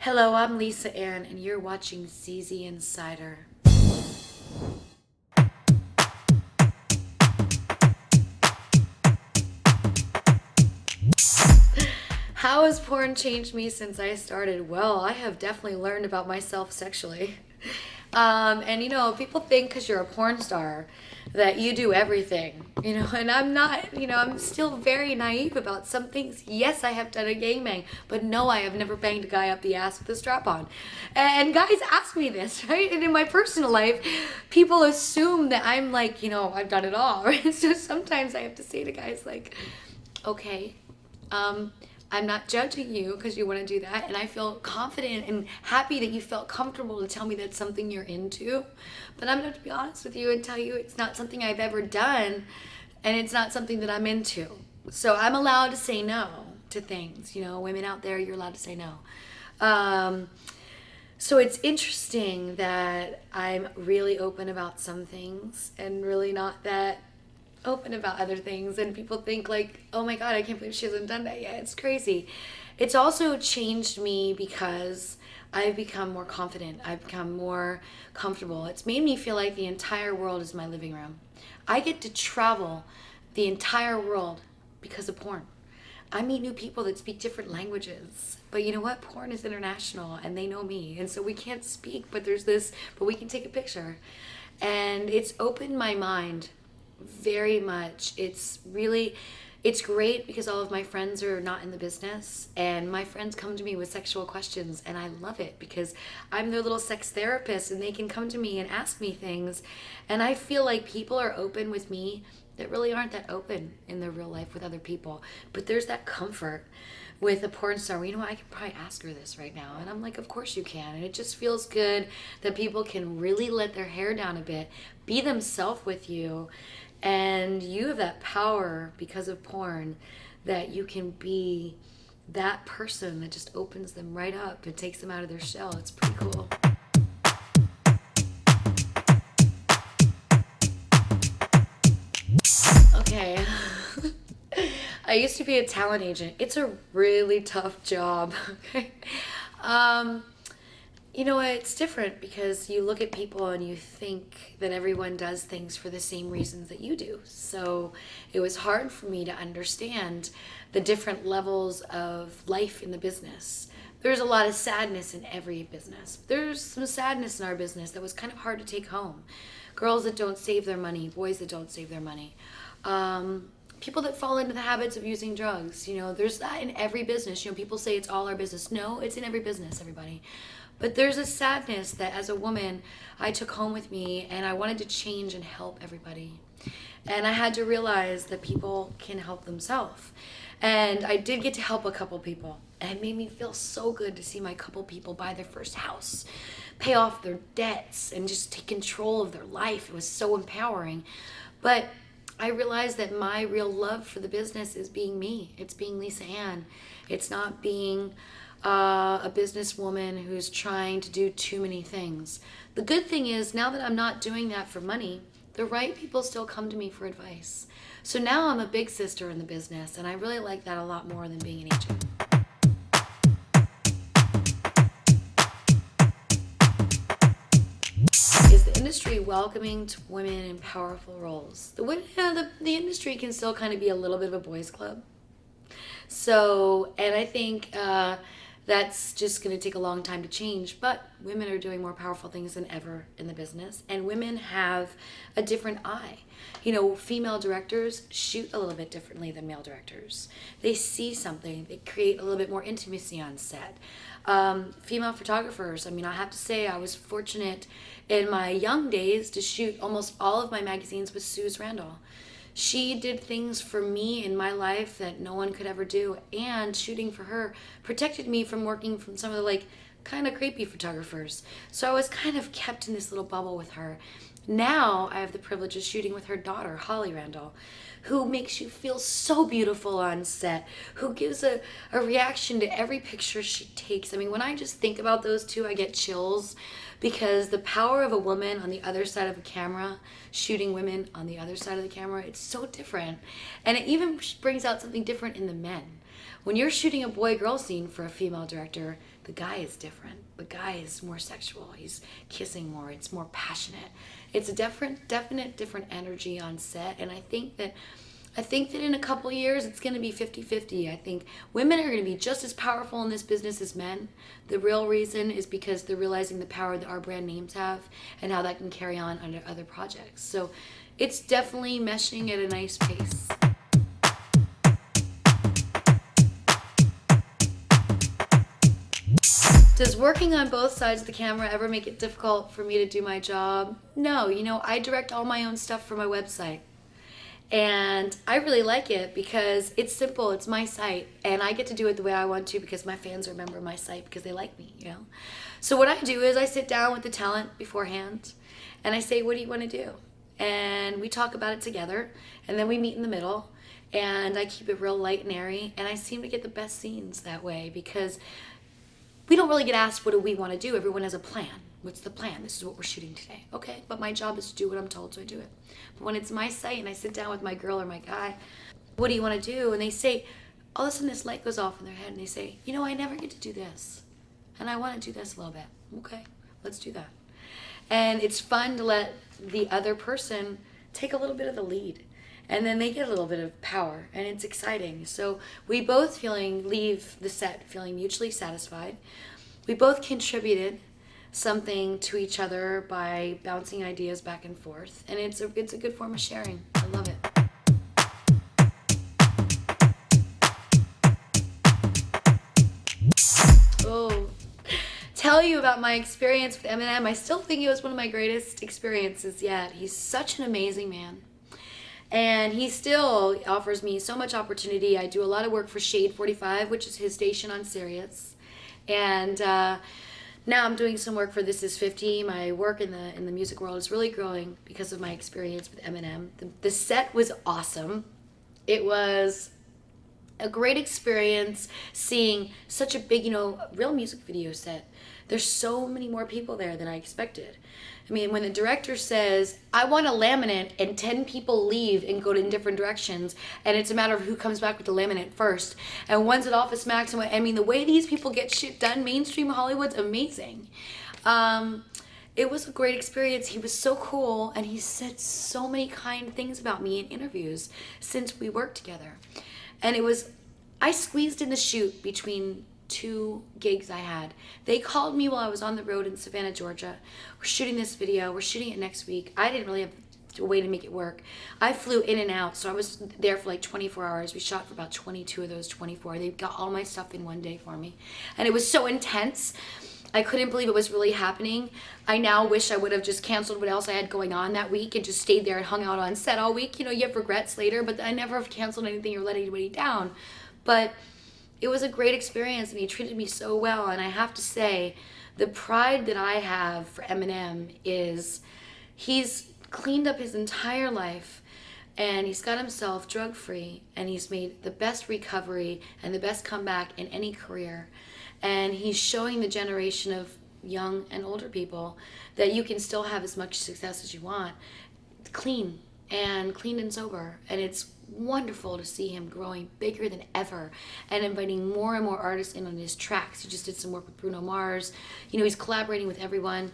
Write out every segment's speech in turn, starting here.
Hello, I'm Lisa Ann, and you're watching ZZ Insider. How has porn changed me since I started? Well, I have definitely learned about myself sexually. And people think because you're a porn star that you do everything, and I'm not, I'm still very naive about some things. Yes, I have done a gangbang, but no, I have never banged a guy up the ass with a strap on. And guys ask me this, right? And in my personal life, people assume that I'm like, I've done it all, right? So sometimes I have to say to guys, like, okay, I'm not judging you because you want to do that, and I feel confident and happy that you felt comfortable to tell me that's something you're into. But I'm going to have to be honest with you and tell you it's not something I've ever done, and it's not something that I'm into. So I'm allowed to say no to things. Women out there, you're allowed to say no. So it's interesting that I'm really open about some things and really not that open about other things, and people think like, oh my god, I can't believe she hasn't done that yet. It's crazy. It's also changed me because I've become more confident. I've become more comfortable. It's made me feel like the entire world is my living room. I get to travel the entire world because of porn. I meet new people that speak different languages. But you know what? Porn is international and they know me. And so we can't speak, but we can take a picture. And it's opened my mind very much. It's great because all of my friends are not in the business, and my friends come to me with sexual questions, and I love it because I'm their little sex therapist, and they can come to me and ask me things, and I feel like people are open with me that really aren't that open in their real life with other people. But there's that comfort with a porn star. Well, I could probably ask her this right now. And I'm like, of course you can. And it just feels good that people can really let their hair down a bit, be themselves with you. And you have that power because of porn that you can be that person that just opens them right up and takes them out of their shell. It's pretty cool. Okay. I used to be a talent agent. It's a really tough job. Okay. Um, it's different because you look at people and you think that everyone does things for the same reasons that you do. So it was hard for me to understand the different levels of life in the business. There's a lot of sadness in every business. There's some sadness in our business that was kind of hard to take home. Girls that don't save their money, boys that don't save their money. People that fall into the habits of using drugs. There's that in every business. People say it's all our business. No, it's in every business, everybody. But there's a sadness that as a woman I took home with me, and I wanted to change and help everybody. And I had to realize that people can help themselves. And I did get to help a couple people. And it made me feel so good to see my couple people buy their first house, pay off their debts, and just take control of their life. It was so empowering. But I realized that my real love for the business is being me. It's being Lisa Ann. It's not being a businesswoman who's trying to do too many things. The good thing is, now that I'm not doing that for money, the right people still come to me for advice. So now I'm a big sister in the business, and I really like that a lot more than being an agent. Is the industry welcoming to women in powerful roles? The industry can still kind of be a little bit of a boys' club. So, and I think that's just going to take a long time to change, but women are doing more powerful things than ever in the business, and women have a different eye. Female directors shoot a little bit differently than male directors. They see something, they create a little bit more intimacy on set. Female photographers, I have to say I was fortunate in my young days to shoot almost all of my magazines with Suze Randall. She did things for me in my life that no one could ever do, and shooting for her protected me from working from some of the kind of creepy photographers. So I was kind of kept in this little bubble with her. Now I have the privilege of shooting with her daughter, Holly Randall, who makes you feel so beautiful on set, who gives a reaction to every picture she takes. When I just think about those two, I get chills, because the power of a woman on the other side of a camera, shooting women on the other side of the camera, it's so different. And it even brings out something different in the men. When you're shooting a boy-girl scene for a female director, The guy is different. The guy is more sexual. He's kissing more. It's more passionate. It's a different energy on set. And I think that in a couple years it's going to be 50-50. I think women are going to be just as powerful in this business as men. The real reason is because they're realizing the power that our brand names have and how that can carry on under other projects. So it's definitely meshing at a nice pace. Does working on both sides of the camera ever make it difficult for me to do my job? No, I direct all my own stuff for my website. And I really like it because it's simple, it's my site, and I get to do it the way I want to because my fans remember my site because they like me, So what I do is I sit down with the talent beforehand and I say, what do you want to do? And we talk about it together, and then we meet in the middle, and I keep it real light and airy, and I seem to get the best scenes that way because we don't really get asked, what do we want to do? Everyone has a plan. What's the plan? This is what we're shooting today. Okay, but my job is to do what I'm told, so I do it. But when it's my site and I sit down with my girl or my guy, what do you want to do? And they say, all of a sudden this light goes off in their head and they say, I never get to do this. And I want to do this a little bit. Okay, let's do that. And it's fun to let the other person take a little bit of the lead. And then they get a little bit of power, and it's exciting. So we both leave the set feeling mutually satisfied. We both contributed something to each other by bouncing ideas back and forth, and it's a good form of sharing. I love it. Oh, tell you about my experience with Eminem. I still think it was one of my greatest experiences yet. He's such an amazing man. And he still offers me so much opportunity. I do a lot of work for Shade 45, which is his station on Sirius. And now I'm doing some work for This Is 50. My work in the music world is really growing because of my experience with Eminem. The set was awesome. It was a great experience seeing such a big, real music video set. There's so many more people there than I expected. I mean, when the director says, I want a laminate, and 10 people leave and go in different directions, and it's a matter of who comes back with the laminate first, and one's at Office Max, and the way these people get shit done, mainstream Hollywood's amazing. It was a great experience. He was so cool, and he said so many kind things about me in interviews since we worked together. And I squeezed in the shoot between 2 gigs I had. They called me while I was on the road in Savannah, Georgia. We're shooting this video. We're shooting it next week. I didn't really have a way to make it work. I flew in and out, so I was there for like 24 hours. We shot for about 22 of those 24. They got all my stuff in one day for me. And it was so intense. I couldn't believe it was really happening. I now wish I would have just canceled what else I had going on that week and just stayed there and hung out on set all week. You have regrets later, but I never have canceled anything or let anybody down. But it was a great experience, and he treated me so well. And I have to say, the pride that I have for Eminem is he's cleaned up his entire life, and he's got himself drug-free, and he's made the best recovery and the best comeback in any career. And he's showing the generation of young and older people that you can still have as much success as you want, clean and sober. And it's wonderful to see him growing bigger than ever and inviting more and more artists in on his tracks. He just did some work with Bruno Mars. He's collaborating with everyone.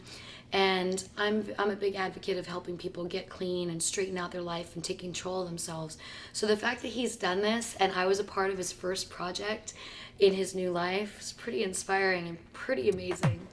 And I'm a big advocate of helping people get clean and straighten out their life and take control of themselves. So the fact that he's done this, and I was a part of his first project in his new life, is pretty inspiring and pretty amazing.